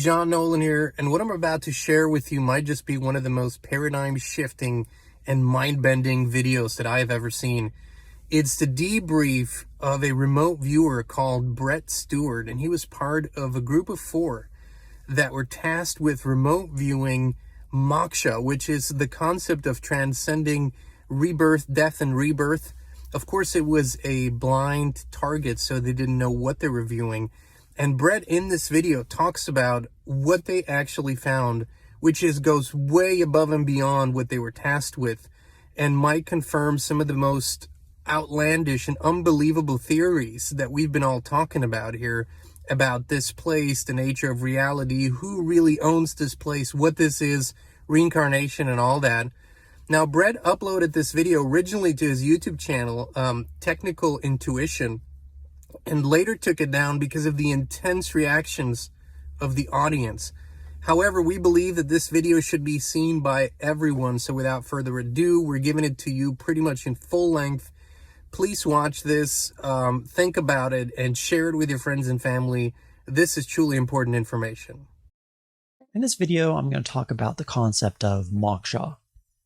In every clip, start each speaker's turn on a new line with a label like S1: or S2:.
S1: John Nolan here, and what I'm about to share with you might just be one of the most paradigm shifting and mind bending videos that I have ever seen. It's the debrief of a remote viewer called Brett Stewart, and he was part of a group of 4 that were tasked with remote viewing moksha, which is the concept of transcending rebirth, death, and rebirth. Of course, it was a blind target, so they didn't know what they were viewing. And Brett in this video talks about what they actually found, which goes way above and beyond what they were tasked with, and might confirm some of the most outlandish and unbelievable theories that we've been all talking about here about this place, the nature of reality, who really owns this place, what this is, reincarnation, and all that. Now, Brett uploaded this video originally to his YouTube channel, Technical Intuition, and later took it down because of the intense reactions of the audience. However, we believe that this video should be seen by everyone, so without further ado, we're giving it to you pretty much in full length. Please watch this, think about it, and share it with your friends and family. This is truly important information.
S2: In this video, I'm going to talk about the concept of moksha.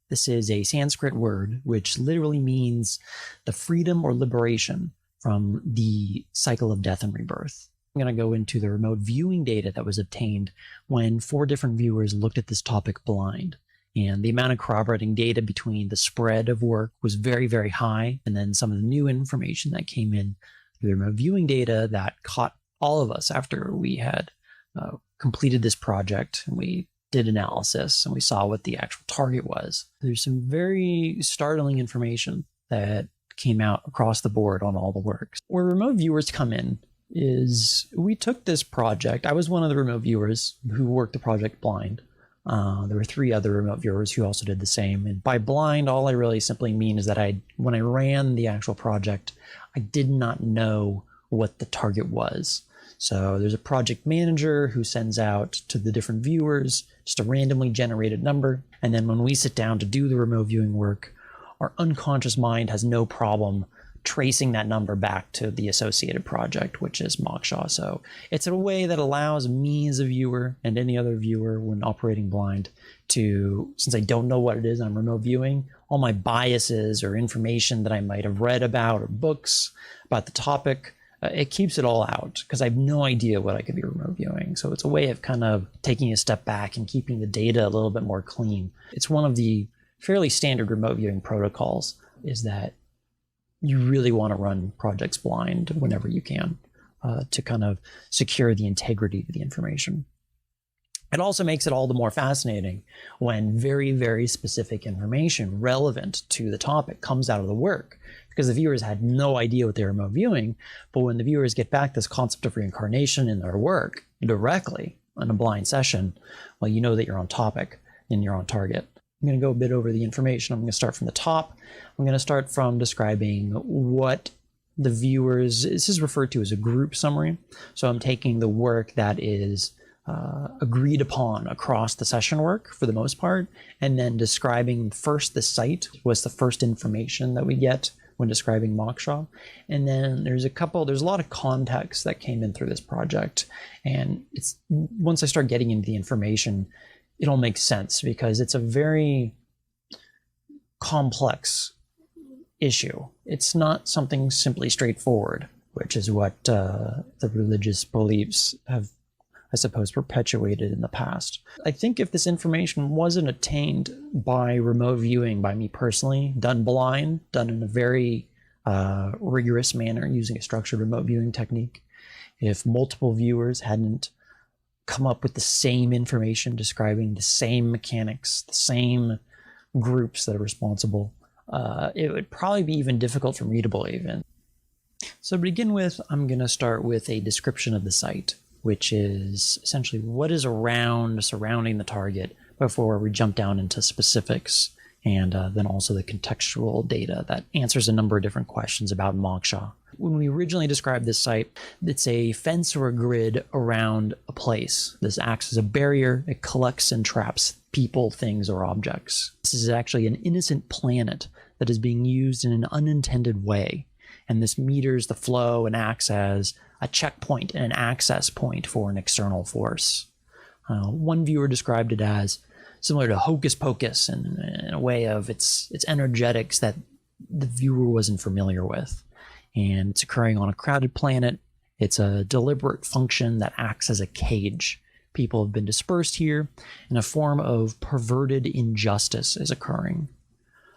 S2: This is a Sanskrit word which literally means the freedom or liberation from the cycle of death and rebirth. I'm going to go into the remote viewing data that was obtained when 4 different viewers looked at this topic blind. And the amount of corroborating data between the spread of work was very, very high. And then some of the new information that came in through the remote viewing data that caught all of us after we had completed this project and we did analysis and we saw what the actual target was. There's some very startling information that came out across the board on all the works. Where remote viewers come in is we took this project. I was one of the remote viewers who worked the project blind. There were 3 other remote viewers who also did the same. And by blind, all I really simply mean is that when I ran the actual project, I did not know what the target was. So there's a project manager who sends out to the different viewers just a randomly generated number. And then when we sit down to do the remote viewing work, our unconscious mind has no problem tracing that number back to the associated project, which is moksha. So it's a way that allows me as a viewer and any other viewer when operating blind to, since I don't know what it is I'm remote viewing, all my biases or information that I might have read about or books about the topic, it keeps it all out because I have no idea what I could be remote viewing. So it's a way of kind of taking a step back and keeping the data a little bit more clean. It's one of the fairly standard remote viewing protocols is that you really want to run projects blind whenever you can to kind of secure the integrity of the information. It also makes it all the more fascinating when very, very specific information relevant to the topic comes out of the work, because the viewers had no idea what they were remote viewing. But when the viewers get back this concept of reincarnation in their work directly in a blind session, well, you know that you're on topic and you're on target. I'm going to go a bit over the information. I'm going to start from the top. I'm going to start from describing what the viewers, this is referred to as a group summary. So I'm taking the work that is agreed upon across the session work for the most part, and then describing first the site was the first information that we get when describing moksha. And then there's a lot of context that came in through this project. And it's once I start getting into the information, it all makes sense because it's a very complex issue. It's not something simply straightforward, which is what the religious beliefs have, I suppose, perpetuated in the past. I think if this information wasn't attained by remote viewing by me personally, done blind, done in a very rigorous manner using a structured remote viewing technique, if multiple viewers hadn't come up with the same information describing the same mechanics, the same groups that are responsible, it would probably be even difficult for me to believe in. So to begin with, I'm going to start with a description of the site, which is essentially what is surrounding the target before we jump down into specifics, and then also the contextual data that answers a number of different questions about moksha. When we originally described this site, it's a fence or a grid around a place. This acts as a barrier. It collects and traps people, things, or objects. This is actually an innocent planet that is being used in an unintended way. And this meters the flow and acts as a checkpoint and an access point for an external force. One viewer described it as similar to Hocus Pocus in a way of its energetics that the viewer wasn't familiar with. And it's occurring on a crowded planet. It's a deliberate function that acts as a cage. People have been dispersed here, and a form of perverted injustice is occurring.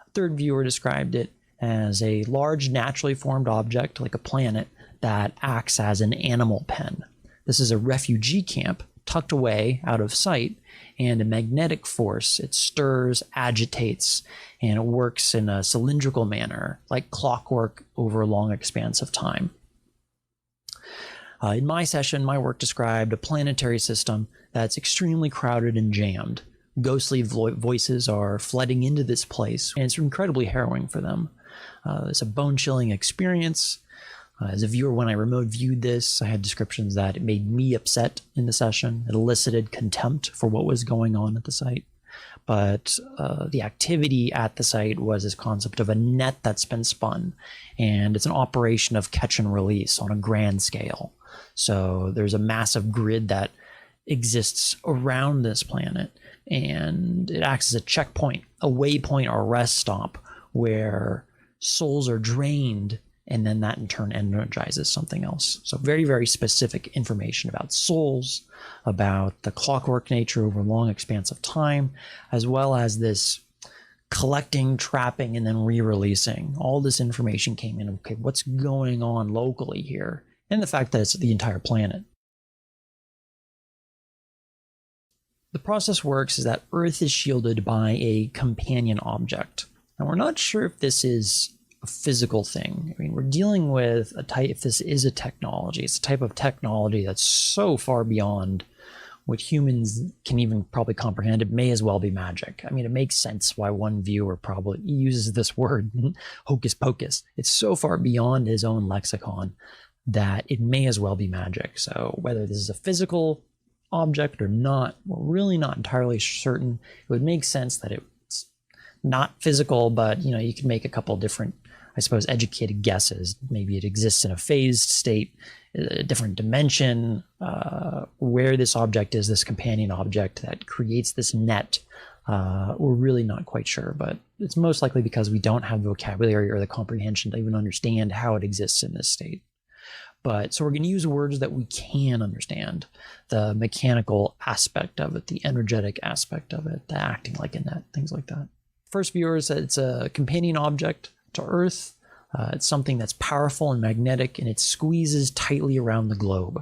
S2: A third viewer described it as a large naturally formed object, like a planet, that acts as an animal pen. This is a refugee camp tucked away out of sight, and a magnetic force. It stirs, agitates, and it works in a cylindrical manner, like clockwork over a long expanse of time. In my session, my work described a planetary system that's extremely crowded and jammed. Ghostly voices are flooding into this place, and it's incredibly harrowing for them. It's a bone-chilling experience. As a viewer, when I remote viewed this, I had descriptions that it made me upset in the session. It elicited contempt for what was going on at the site. But the activity at the site was this concept of a net that's been spun, and it's an operation of catch and release on a grand scale. So there's a massive grid that exists around this planet, and it acts as a checkpoint, a waypoint or a rest stop where souls are drained, and then that in turn energizes something else. So very, very specific information about souls, about the clockwork nature over a long expanse of time, as well as this collecting, trapping, and then re-releasing. All this information came in. Okay, what's going on locally here? And the fact that it's the entire planet. The process works is that Earth is shielded by a companion object. Now, we're not sure if this is a physical thing. I mean, we're dealing with a type, if this is a technology, it's a type of technology that's so far beyond what humans can even probably comprehend. It may as well be magic. I mean, it makes sense why one viewer probably uses this word, hocus pocus. It's so far beyond his own lexicon that it may as well be magic. So whether this is a physical object or not, we're really not entirely certain. It would make sense that it's not physical, but you can make a couple different, I suppose, educated guesses. Maybe it exists in a phased state, a different dimension, where this object is, this companion object that creates this net. We're really not quite sure, but it's most likely because we don't have the vocabulary or the comprehension to even understand how it exists in this state. But so we're going to use words that we can understand, the mechanical aspect of it, the energetic aspect of it, the acting like a net, things like that. First viewer said it's a companion object to Earth. It's something that's powerful and magnetic, and it squeezes tightly around the globe.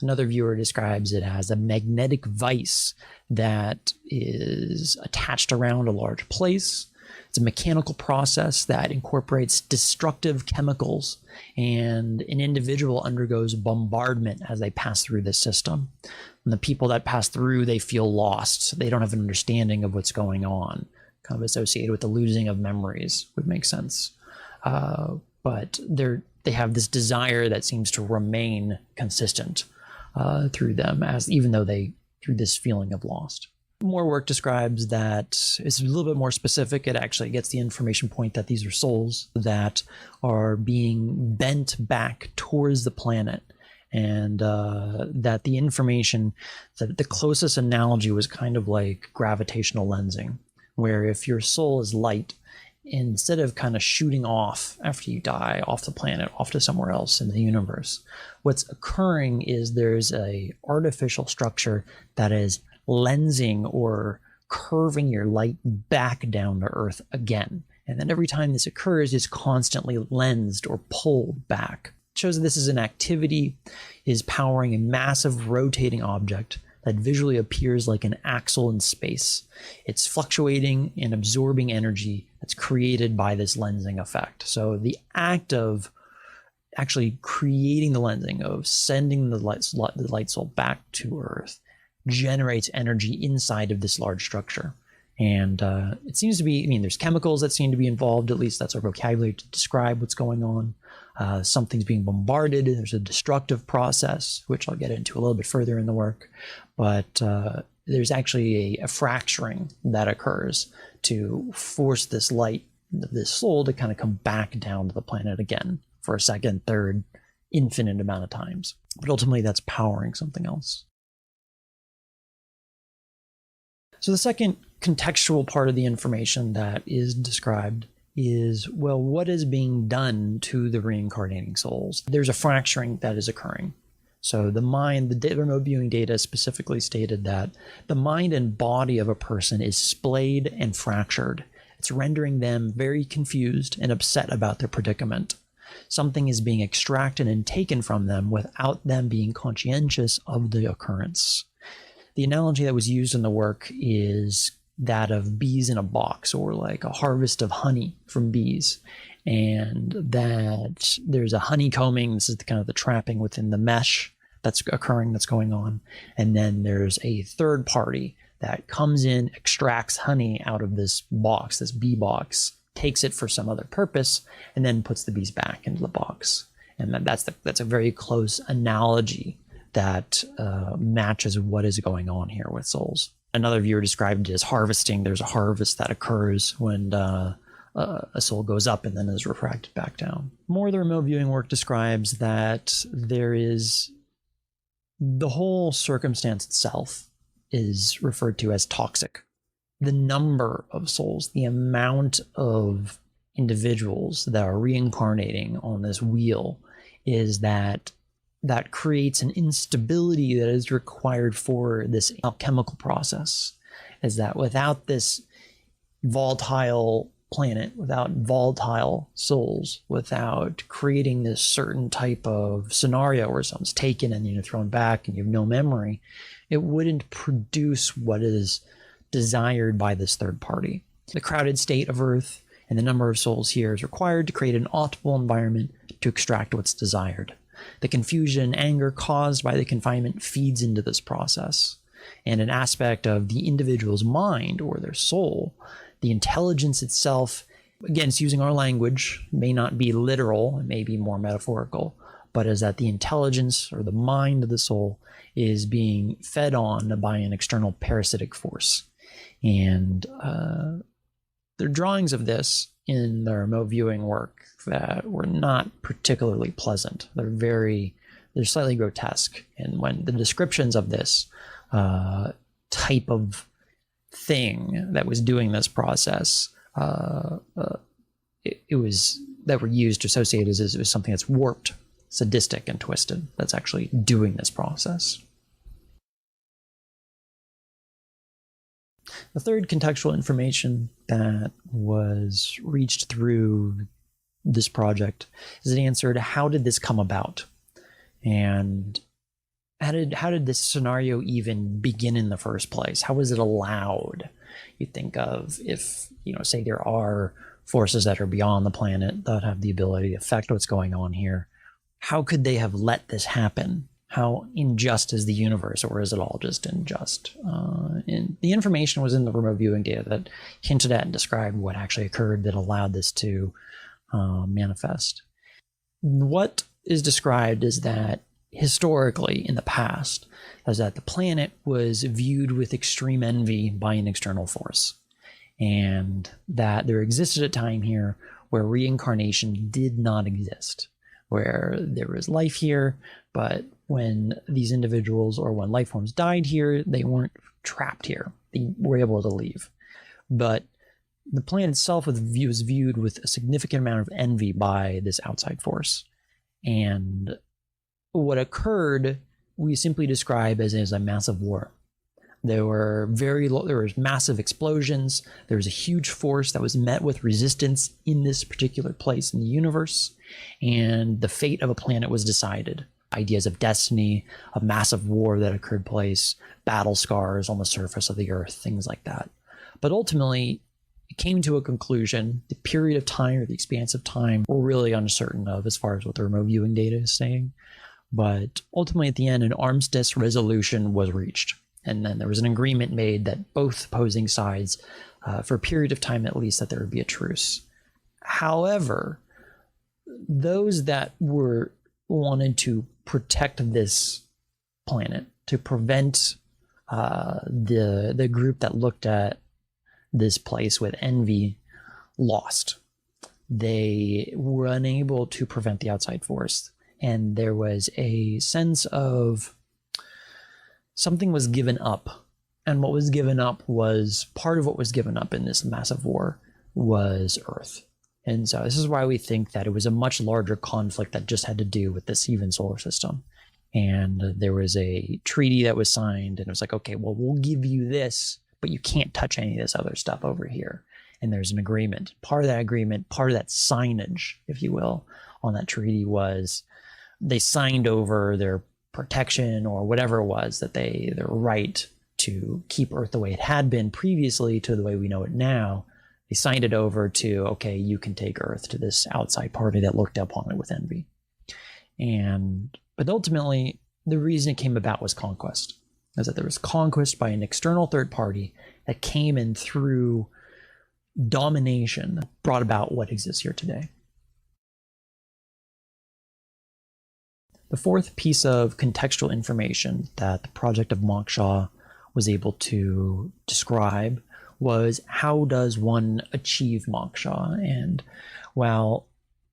S2: Another viewer describes it as a magnetic vice that is attached around a large place. It's a mechanical process that incorporates destructive chemicals, and an individual undergoes bombardment as they pass through this system. And the people that pass through, they feel lost. They don't have an understanding of what's going on, kind of associated with the losing of memories would make sense. But they have this desire that seems to remain consistent through them, as even though through this feeling of lost. More work describes that it's a little bit more specific. It actually gets the information point that these are souls that are being bent back towards the planet, and that the information, that the closest analogy was kind of like gravitational lensing, where if your soul is light, instead of kind of shooting off after you die off the planet, off to somewhere else in the universe, what's occurring is there's a artificial structure that is lensing or curving your light back down to Earth again. And then every time this occurs, it's constantly lensed or pulled back. It shows that this is an activity, is powering a massive rotating object that visually appears like an axle in space. It's fluctuating and absorbing energy that's created by this lensing effect. So the act of actually creating the lensing, of sending the light soul back to Earth, generates energy inside of this large structure. And it seems to be, there's chemicals that seem to be involved, at least that's our vocabulary to describe what's going on. Something's being bombarded. There's a destructive process, which I'll get into a little bit further in the work. But there's actually a fracturing that occurs to force this light, this soul, to kind of come back down to the planet again for a second, third, infinite amount of times. But ultimately, that's powering something else. So the second contextual part of the information that is described is, well, what is being done to the reincarnating souls? There's a fracturing that is occurring. So the mind, the remote viewing data specifically stated that the mind and body of a person is splayed and fractured. It's rendering them very confused and upset about their predicament. Something is being extracted and taken from them without them being conscientious of the occurrence. The analogy that was used in the work is that of bees in a box, or like a harvest of honey from bees. And that there's a honeycombing. This is kind of the trapping within the mesh that's occurring, that's going on. And then there's a third party that comes in, extracts honey out of this box, this bee box, takes it for some other purpose, and then puts the bees back into the box. And that's a very close analogy that matches what is going on here with souls. Another viewer described it as harvesting. There's a harvest that occurs when a soul goes up and then is refracted back down. More of the remote viewing work describes that there is the whole circumstance itself is referred to as toxic. The number of souls, the amount of individuals that are reincarnating on this wheel, is that creates an instability that is required for this alchemical process. Is that without this volatile planet, without volatile souls, without creating this certain type of scenario where someone's taken and you're thrown back and you have no memory, it wouldn't produce what is desired by this third party. The crowded state of Earth and the number of souls here is required to create an optimal environment to extract what's desired. The confusion and anger caused by the confinement feeds into this process. And an aspect of the individual's mind or their soul, the intelligence itself, again, it's using our language, may not be literal, it may be more metaphorical, but is that the intelligence or the mind of the soul is being fed on by an external parasitic force. And there are drawings of this in the remote viewing work that were not particularly pleasant. They're slightly grotesque. And when the descriptions of this type of thing that was doing this process, it was that were used to associate as it was something that's warped, sadistic, and twisted, that's actually doing this process. The third contextual information that was reached through this project is an answer to how did this come about? And how did this scenario even begin in the first place? How was it allowed? You think of if, say there are forces that are beyond the planet that have the ability to affect what's going on here. How could they have let this happen? How unjust is the universe, or is it all just unjust? And the information was in the remote viewing data that hinted at and described what actually occurred that allowed this to manifest. What is described is that historically, in the past, is that the planet was viewed with extreme envy by an external force, and that there existed a time here where reincarnation did not exist, where there was life here, but when these individuals or when life forms died here, they weren't trapped here. They were able to leave. But the planet itself was viewed with a significant amount of envy by this outside force. And what occurred, we simply describe as a massive war. There were massive explosions. There was a huge force that was met with resistance in this particular place in the universe, and the fate of a planet was decided. Ideas of destiny, of massive war that occurred place, battle scars on the surface of the earth, things like that. But ultimately, it came to a conclusion. The period of time or the expanse of time we're really uncertain of as far as what the remote viewing data is saying. But ultimately, at the end, an armistice resolution was reached. And then there was an agreement made that both opposing sides, for a period of time at least, that there would be a truce. However, those that wanted to protect this planet, to prevent the group that looked at this place with envy, lost. They were unable to prevent the outside force. And there was a sense of something was given up And what was given up was, part of what was given up in this massive war was Earth. And so this is why we think that it was a much larger conflict that just had to do with this even solar system. And there was a treaty that was signed, and it was like, okay, well, we'll give you this, but you can't touch any of this other stuff over here. And there's an agreement. Part of that agreement, part of that signage, if you will, on that treaty was they signed over their protection or whatever it was, that their right to keep Earth the way it had been previously to the way we know it now. They signed it over to, okay, you can take Earth, to this outside party that looked upon it with envy. But ultimately, the reason it came about was conquest. Is that there was conquest by an external third party that came in through domination, brought about what exists here today. The fourth piece of contextual information that the project of Moksha was able to describe was, how does one achieve moksha? And while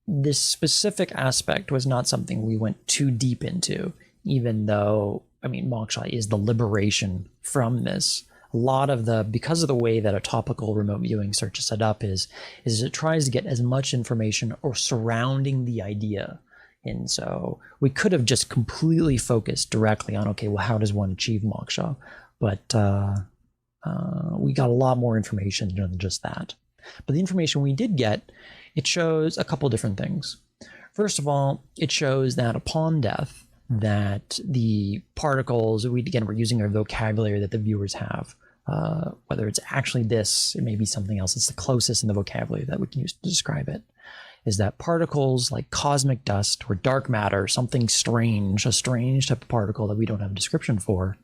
S2: this specific aspect was not something we went too deep into, even though, moksha is the liberation from this. A lot of because of the way that a topical remote viewing search is set up is it tries to get as much information or surrounding the idea. And so we could have just completely focused directly on, okay, well, how does one achieve moksha? But we got a lot more information than just that. But the information we did get, it shows a couple different things. First of all, it shows that upon death, that the particles, we're using our vocabulary that the viewers have, whether it's actually this, it may be something else, it's the closest in the vocabulary that we can use to describe it, is that particles like cosmic dust or dark matter, something strange, a strange type of particle that we don't have a description for,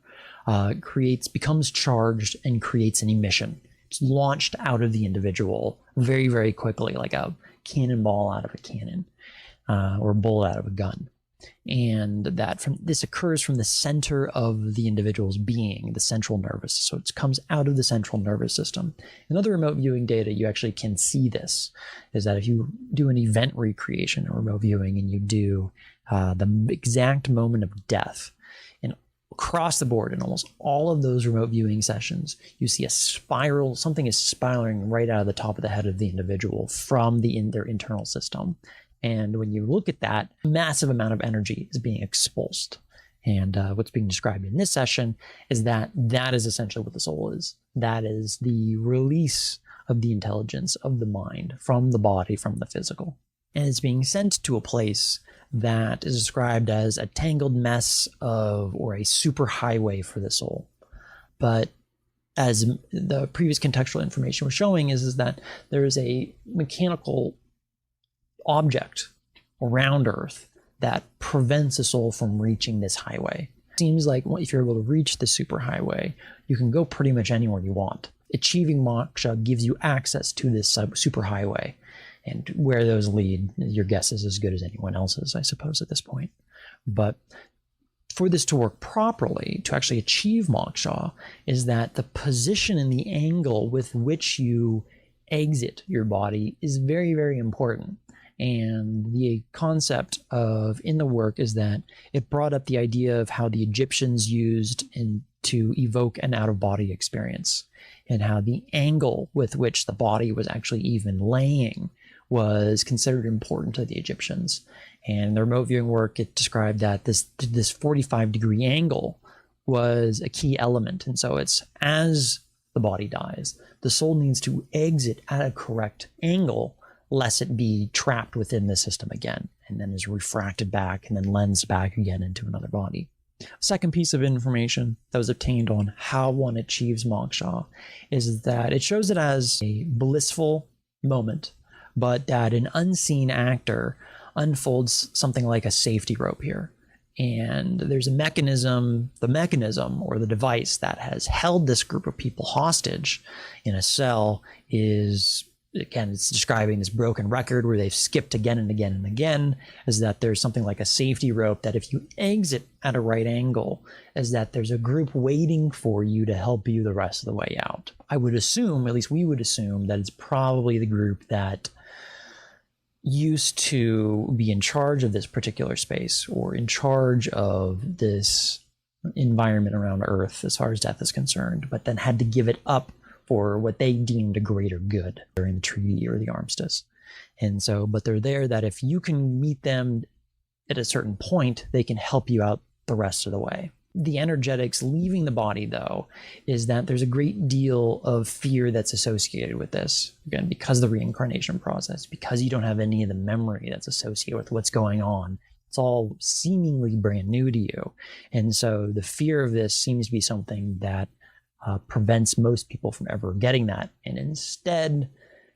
S2: becomes charged and creates an emission. It's launched out of the individual very, very quickly, like a cannonball out of a cannon, or a bullet out of a gun. And this occurs from the center of the individual's being, the central nervous. So it comes out of the central nervous system. In other remote viewing data, you actually can see this, is that if you do an event recreation or remote viewing and you do the exact moment of death, and across the board in almost all of those remote viewing sessions, you see a spiral, something is spiraling right out of the top of the head of the individual from their internal system. And when you look at that, a massive amount of energy is being expulsed. And what's being described in this session is that is essentially what the soul is. That is the release of the intelligence of the mind from the body, from the physical. And it's being sent to a place that is described as a tangled mess or a superhighway for the soul. But as the previous contextual information was showing is that there is a mechanical object around Earth that prevents a soul from reaching this highway. It seems like if you're able to reach the superhighway, you can go pretty much anywhere you want. Achieving moksha gives you access to this superhighway, and where those lead, your guess is as good as anyone else's, I suppose, at this point. But for this to work properly, to actually achieve moksha, is that the position and the angle with which you exit your body is very, very important. And the concept in the work is that it brought up the idea of how the Egyptians used to evoke an out-of-body experience, and how the angle with which the body was actually even laying was considered important to the Egyptians. And in the remote viewing work, it described that this 45-degree angle was a key element. And so it's, as the body dies, the soul needs to exit at a correct angle, lest it be trapped within the system again, and then is refracted back and then lensed back again into another body. Second piece of information that was obtained on how one achieves moksha is that it shows it as a blissful moment, but that an unseen actor unfolds something like a safety rope here. And there's a mechanism, or the device that has held this group of people hostage in a cell is, again, it's describing this broken record where they've skipped again and again and again, is that there's something like a safety rope that if you exit at a right angle, is that there's a group waiting for you to help you the rest of the way out. I would assume, at least we would assume, that it's probably the group that used to be in charge of this particular space, or in charge of this environment around Earth as far as death is concerned, but then had to give it up for what they deemed a greater good during the treaty or the armistice. And so, but they're there that if you can meet them at a certain point, they can help you out the rest of the way. The energetics leaving the body, though, is that there's a great deal of fear that's associated with this. Again, because of the reincarnation process, because you don't have any of the memory that's associated with what's going on. It's all seemingly brand new to you. And so the fear of this seems to be something that prevents most people from ever getting that. And instead,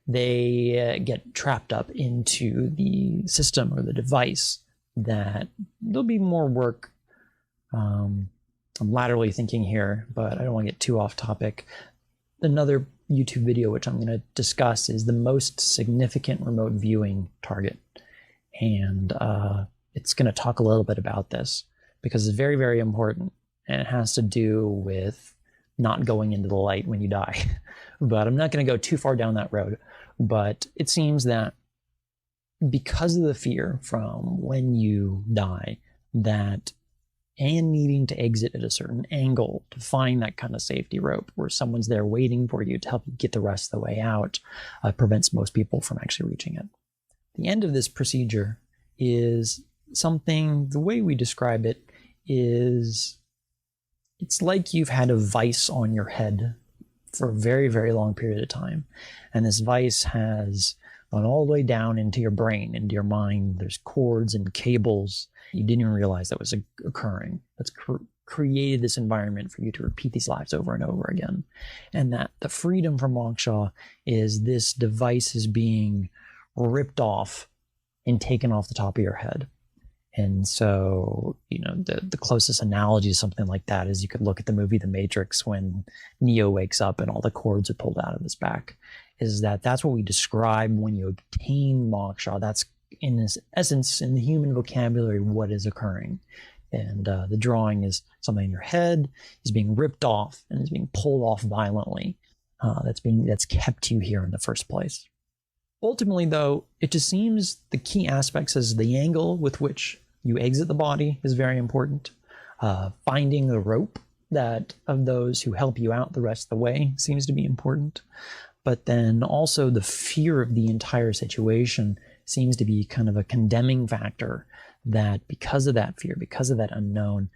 S2: they get trapped up into the system or the device that there'll be more work. I'm laterally thinking here, but I don't want to get too off topic. Another YouTube video which I'm going to discuss is the most significant remote viewing target. And it's going to talk a little bit about this because it's very, very important. And it has to do with not going into the light when you die. But I'm not going to go too far down that road. But it seems that because of the fear from when you die, that and needing to exit at a certain angle to find that kind of safety rope where someone's there waiting for you to help you get the rest of the way out prevents most people from actually reaching it. The end of this procedure is something, the way we describe it is, it's like you've had a vice on your head for a very, very long period of time. And this vice has gone all the way down into your brain, into your mind. There's cords and cables. You didn't even realize that was occurring. That's created this environment for you to repeat these lives over and over again. And that the freedom from moksha is this device is being ripped off and taken off the top of your head. And so, the closest analogy to something like that is you could look at the movie The Matrix when Neo wakes up and all the cords are pulled out of his back. That's what we describe when you obtain moksha. That's in its essence, in the human vocabulary, what is occurring. And the drawing is something in your head is being ripped off and is being pulled off violently. That's kept you here in the first place. Ultimately, though, it just seems the key aspects is the angle with which you exit the body is very important. Finding the rope of those who help you out the rest of the way seems to be important. But then also the fear of the entire situation seems to be kind of a condemning factor, that because of that fear, because of that unknown,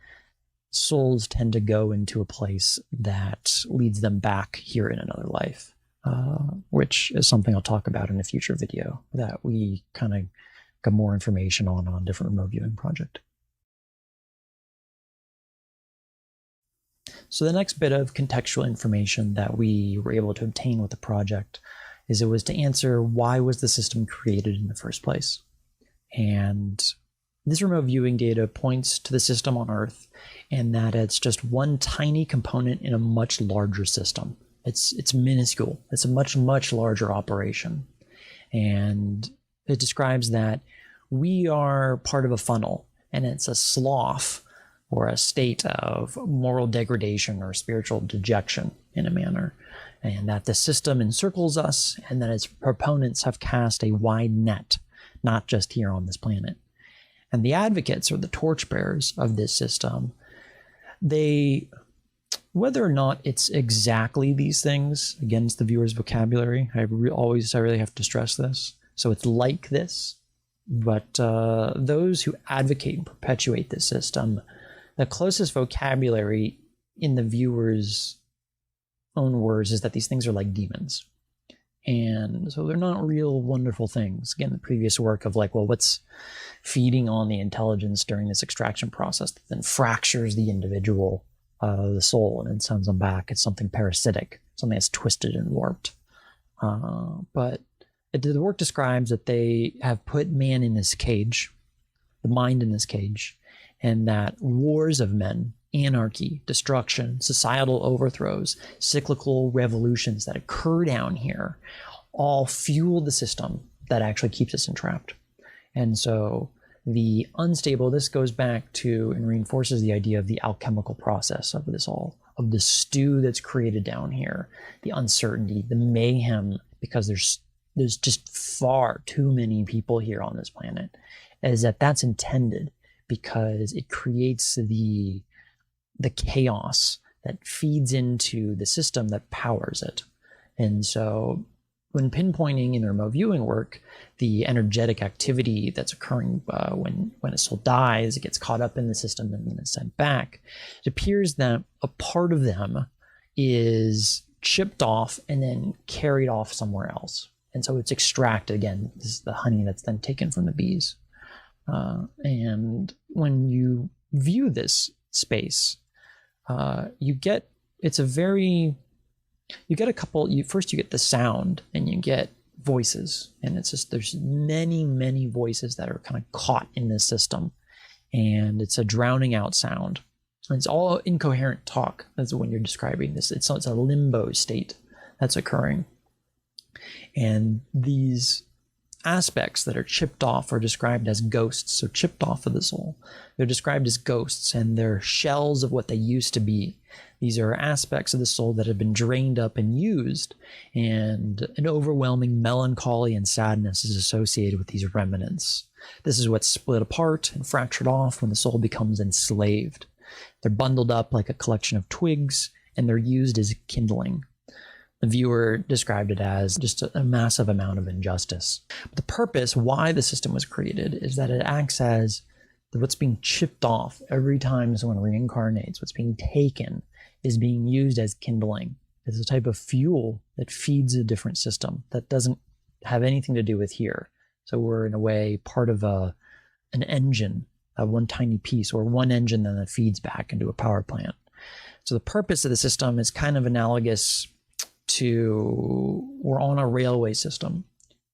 S2: souls tend to go into a place that leads them back here in another life. Which is something I'll talk about in a future video that we kind of got more information on different remote viewing project. So the next bit of contextual information that we were able to obtain with the project is it was to answer why was the system created in the first place. And this remote viewing data points to the system on Earth and that it's just one tiny component in a much larger system. It's minuscule. It's a much, much larger operation. And it describes that we are part of a funnel, and it's a slough or a state of moral degradation or spiritual dejection in a manner. And that the system encircles us, and that its proponents have cast a wide net, not just here on this planet. And the advocates, or the torchbearers of this system, whether or not it's exactly these things, again, it's the viewer's vocabulary. I really have to stress this. So it's like this, but those who advocate and perpetuate this system, the closest vocabulary in the viewer's own words is that these things are like demons. And so they're not real wonderful things. Again, the previous work of what's feeding on the intelligence during this extraction process that then fractures the individual, the soul, and then sends them back. It's something parasitic, something that's twisted and warped. But the work describes that they have put man in this cage, the mind in this cage, and that wars of men, anarchy, destruction, societal overthrows, cyclical revolutions that occur down here all fuel the system that actually keeps us entrapped. And so the unstable, this goes back to and reinforces the idea of the alchemical process of this all, of the stew that's created down here, the uncertainty, the mayhem, because there's just far too many people here on this planet, is that's intended because it creates the the chaos that feeds into the system that powers it. And so when pinpointing in the remote viewing work, the energetic activity that's occurring when a soul dies, it gets caught up in the system and then it's sent back. It appears that a part of them is chipped off and then carried off somewhere else. And so it's extracted. Again, this is the honey that's then taken from the bees. And when you view this space, you get a couple. First you get the sound, and you get voices, and it's just there's many voices that are kind of caught in this system, and it's a drowning out sound. And it's all incoherent talk. That's when you're describing this. It's a limbo state that's occurring, and these aspects that are chipped off are described as ghosts. So chipped off of the soul, they're described as ghosts, and they're shells of what they used to be. These are aspects of the soul that have been drained up and used, and an overwhelming melancholy and sadness is associated with these remnants. This is what's split apart and fractured off when the soul becomes enslaved. They're bundled up like a collection of twigs, and they're used as kindling. The viewer described it as just a massive amount of injustice. But the purpose, why the system was created, is that it acts as what's being chipped off every time someone reincarnates. What's being taken is being used as kindling. It's a type of fuel that feeds a different system that doesn't have anything to do with here. So we're in a way part of an engine, one tiny piece, or one engine that feeds back into a power plant. So the purpose of the system is kind of analogous to, we're on a railway system,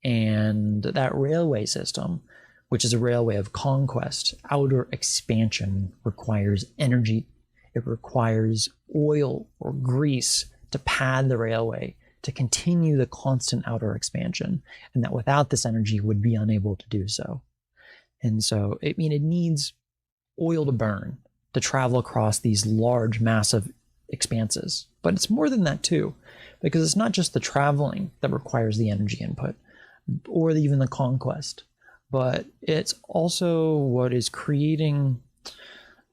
S2: and that railway system, which is a railway of conquest, outer expansion, requires energy. It requires oil or grease to pad the railway to continue the constant outer expansion, and that without this energy would be unable to do so. And so it needs oil to burn to travel across these large, massive expanses. But it's more than that too, because it's not just the traveling that requires the energy input or even the conquest, but it's also what is creating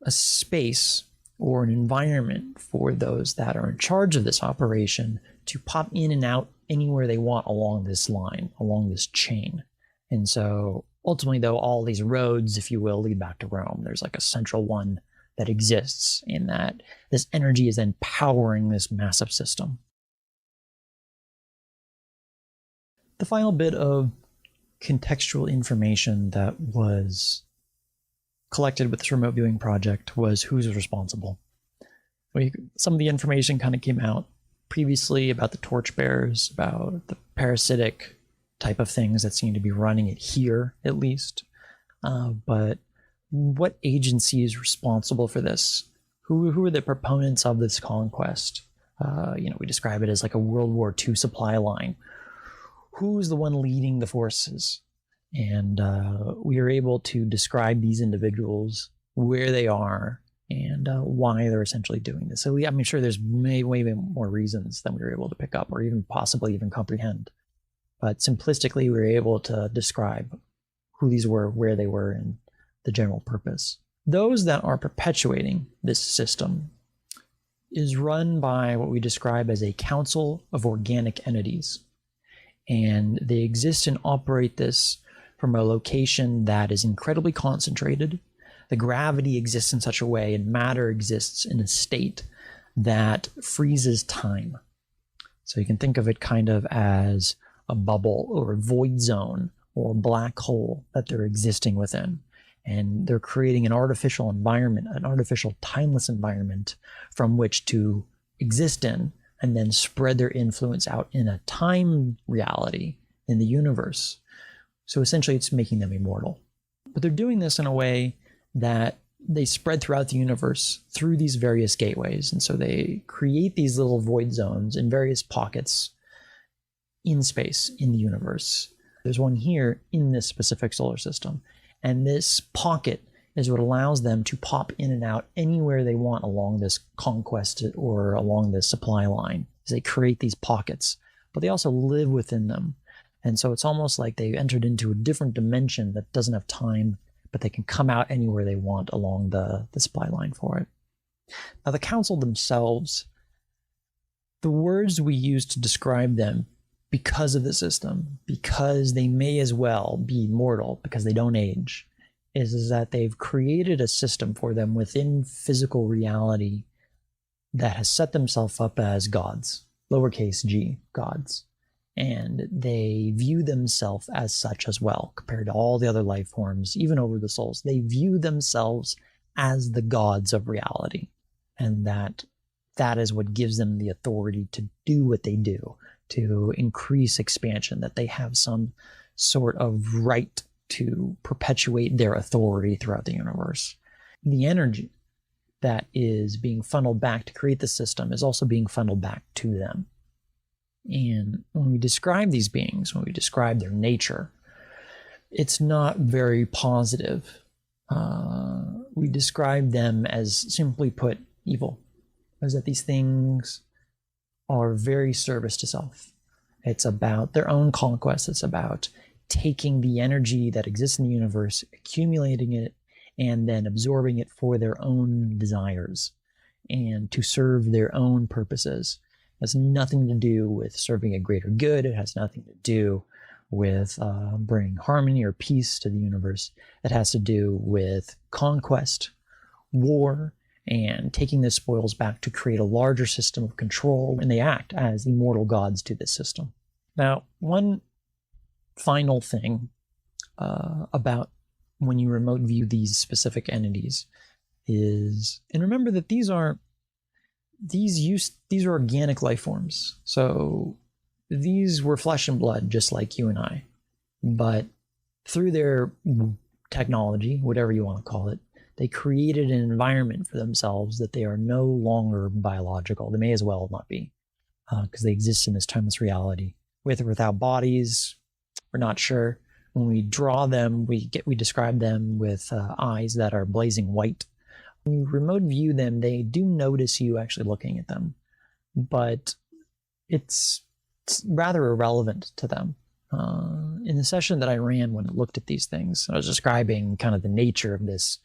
S2: a space or an environment for those that are in charge of this operation to pop in and out anywhere they want along this line, along this chain. And so ultimately, though, all these roads, if you will, lead back to Rome. There's like a central one that exists in that this energy is then powering this massive system. The final bit of contextual information that was collected with this remote viewing project was who's responsible. Some of the information kind of came out previously about the torchbearers, about the parasitic type of things that seem to be running it here, at least. But what agency is responsible for this? Who are the proponents of this conquest? We describe it as like a World War II supply line. Who's the one leading the forces? And we are able to describe these individuals, where they are, and why they're essentially doing this. So I'm sure there's way more reasons than we were able to pick up or even possibly even comprehend. But simplistically, we were able to describe who these were, where they were, and the general purpose. Those that are perpetuating this system is run by what we describe as a council of organic entities. And they exist and operate this from a location that is incredibly concentrated. The gravity exists in such a way, and matter exists in a state that freezes time. So you can think of it kind of as a bubble or a void zone or a black hole that they're existing within. And they're creating an artificial environment, an artificial timeless environment from which to exist in, and then spread their influence out in a time reality in the universe. So essentially it's making them immortal. But they're doing this in a way that they spread throughout the universe through these various gateways. And so they create these little void zones in various pockets in space, in the universe. There's one here in this specific solar system. And this pocket is what allows them to pop in and out anywhere they want along this conquest or along this supply line. They create these pockets, but they also live within them. And so it's almost like they entered into a different dimension that doesn't have time, but they can come out anywhere they want along the supply line for it. Now, the council themselves, the words we use to describe them, because of the system, because they may as well be mortal, because they don't age, is that they've created a system for them within physical reality that has set themselves up as gods, lowercase g, gods. And they view themselves as such as well, compared to all the other life forms, even over the souls. They view themselves as the gods of reality. And that is what gives them the authority to do what they do, to increase expansion, that they have some sort of right to perpetuate their authority throughout the universe. The energy that is being funneled back to create the system is also being funneled back to them. And when we describe these beings, when we describe their nature, it's not very positive. We describe them as, simply put, evil. As that these things are very service to self. It's about their own conquest. It's about taking the energy that exists in the universe, accumulating it, and then absorbing it for their own desires and to serve their own purposes. It has nothing to do with serving a greater good. It has nothing to do with bringing harmony or peace to the universe. It has to do with conquest, war, and taking the spoils back to create a larger system of control, and they act as immortal gods to this system. Now, one final thing about when you remote view these specific entities is, and remember that these are organic life forms. So these were flesh and blood, just like you and I, but through their technology, whatever you want to call it, they created an environment for themselves that they are no longer biological. They may as well not be, because they exist in this timeless reality. With or without bodies, we're not sure. When we draw them, we describe them with eyes that are blazing white. When you remote view them, they do notice you actually looking at them, but it's rather irrelevant to them. In the session that I ran when I looked at these things, I was describing kind of the nature of this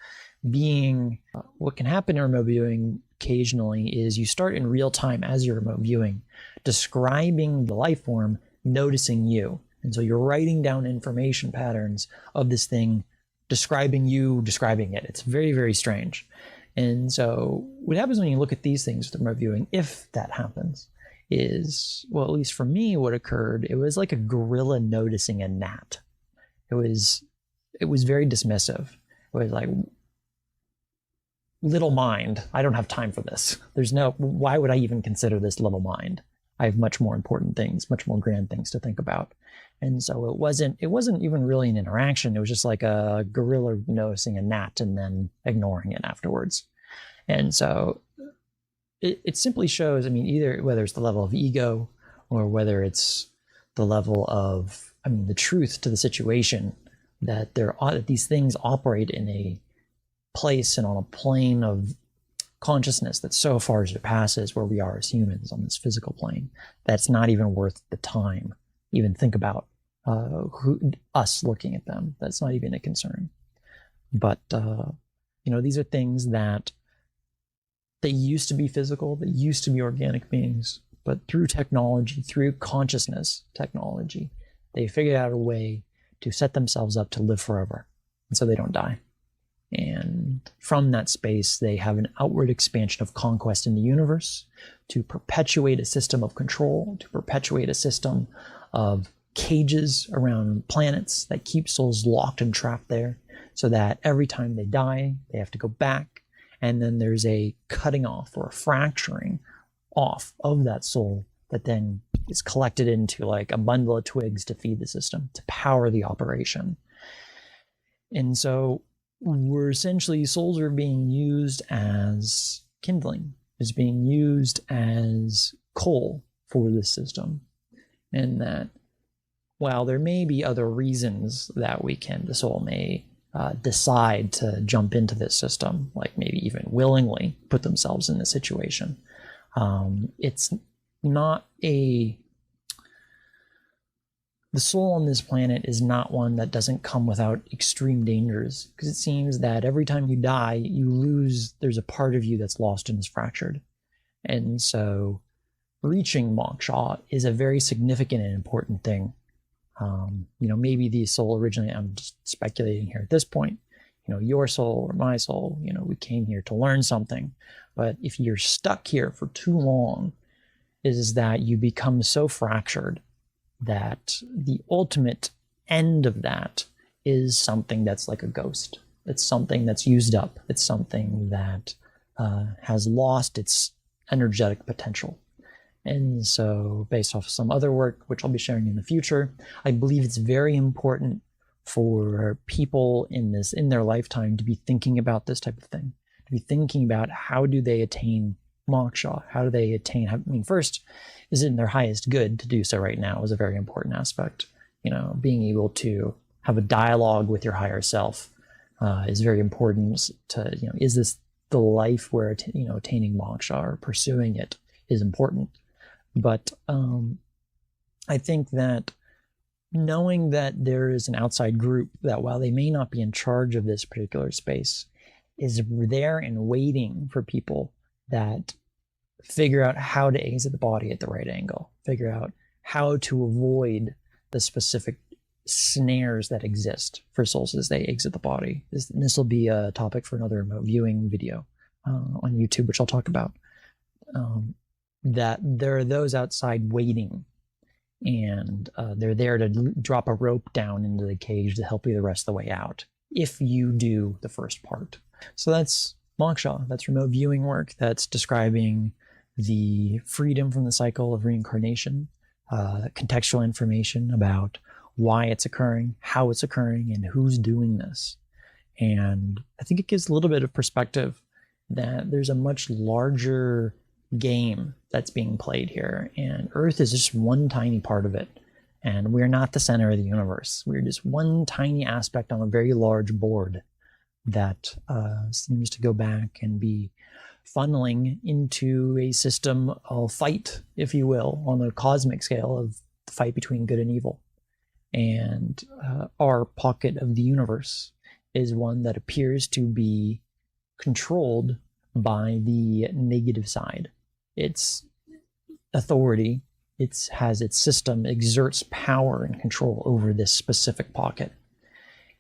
S2: being. What can happen in remote viewing occasionally is you start in real time as you're remote viewing, describing the life form, noticing you. And so you're writing down information patterns of this thing, describing you, describing it. It's very, very strange. And so what happens when you look at these things with remote viewing, if that happens, is, well, at least for me, what occurred, it was like a gorilla noticing a gnat. It was very dismissive. It was like, little mind, I don't have time for this. Why would I even consider this little mind? I have much more important things, much more grand things to think about. And so it wasn't even really an interaction. It was just like a gorilla noticing a gnat and then ignoring it afterwards. And so it simply shows, either whether it's the level of ego or whether it's the level of, the truth to the situation, that these things operate in a place and on a plane of consciousness that so far surpasses where we are as humans on this physical plane, that's not even worth the time. Even think about us looking at them. That's not even a concern. But these are things that they used to be physical, they used to be organic beings, but through technology, through consciousness technology, they figured out a way to set themselves up to live forever, and so they don't die. And from that space, they have an outward expansion of conquest in the universe to perpetuate a system of control, to perpetuate a system of cages around planets that keep souls locked and trapped there, so that every time they die, they have to go back, and then there's a cutting off or a fracturing off of that soul that then is collected into like a bundle of twigs to feed the system, to power the operation. And so we're essentially, souls are being used as kindling, is being used as coal for this system. And that while there may be other reasons that the soul may decide to jump into this system, like maybe even willingly put themselves in this situation, it's not a the soul on this planet is not one that doesn't come without extreme dangers, because it seems that every time you die, you lose, there's a part of you that's lost and is fractured. And so reaching moksha is a very significant and important thing. Maybe the soul originally, I'm just speculating here at this point, your soul or my soul, we came here to learn something. But if you're stuck here for too long, is that you become so fractured that the ultimate end of that is something that's like a ghost. It's something that's used up. It's something that has lost its energetic potential. And so based off some other work, which I'll be sharing in the future, I believe it's very important for people in their lifetime to be thinking about this type of thing, to be thinking about how do they attain moksha? How do they attain, first, is it in their highest good to do so right now is a very important aspect. Being able to have a dialogue with your higher self is very important to, is this the life where, attaining moksha or pursuing it is important. But I think that knowing that there is an outside group that, while they may not be in charge of this particular space, is there and waiting for people that figure out how to exit the body at the right angle, figure out how to avoid the specific snares that exist for souls as they exit the body. This will be a topic for another remote viewing video on YouTube, which I'll talk about. That there are those outside waiting, and they're there to drop a rope down into the cage to help you the rest of the way out, if you do the first part. So that's moksha. That's remote viewing work that's describing the freedom from the cycle of reincarnation, contextual information about why it's occurring, how it's occurring, and who's doing this. And I think it gives a little bit of perspective that there's a much larger game that's being played here, and Earth is just one tiny part of it, and we're not the center of the universe. We're just one tiny aspect on a very large board that seems to go back and be funneling into a system of fight, if you will, on a cosmic scale of the fight between good and evil. And our pocket of the universe is one that appears to be controlled by the negative side. Its authority, it has its system, exerts power and control over this specific pocket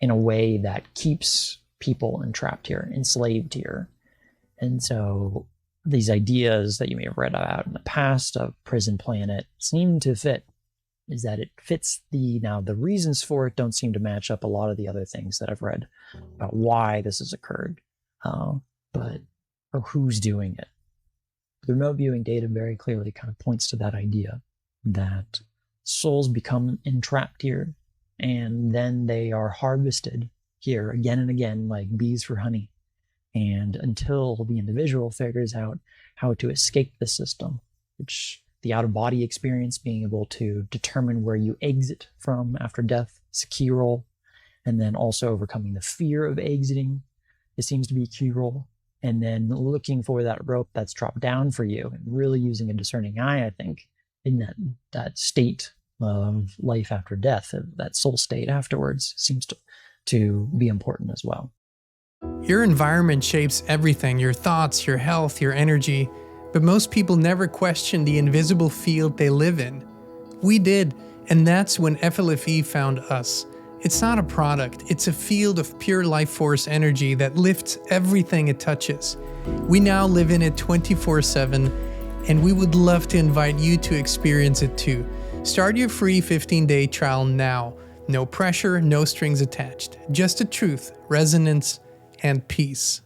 S2: in a way that keeps people entrapped here, enslaved here. And so these ideas that you may have read about in the past of prison planet seem to fit, is that it fits now the reasons for it don't seem to match up a lot of the other things that I've read about why this has occurred, or who's doing it. The remote viewing data very clearly kind of points to that idea that souls become entrapped here, and then they are harvested here again and again like bees for honey. And until the individual figures out how to escape the system, which the out-of-body experience, being able to determine where you exit from after death, is a key role. And then also overcoming the fear of exiting, it seems to be a key role. And then looking for that rope that's dropped down for you, and really using a discerning eye, I think, in that state of life after death, that soul state afterwards, seems to be important as well.
S3: Your environment shapes everything, your thoughts, your health, your energy, but most people never question the invisible field they live in. We did, and that's when FLFE found us. It's not a product, it's a field of pure life force energy that lifts everything it touches. We now live in it 24/7, and we would love to invite you to experience it too. Start your free 15-day trial now. No pressure, no strings attached. Just the truth, resonance, and peace.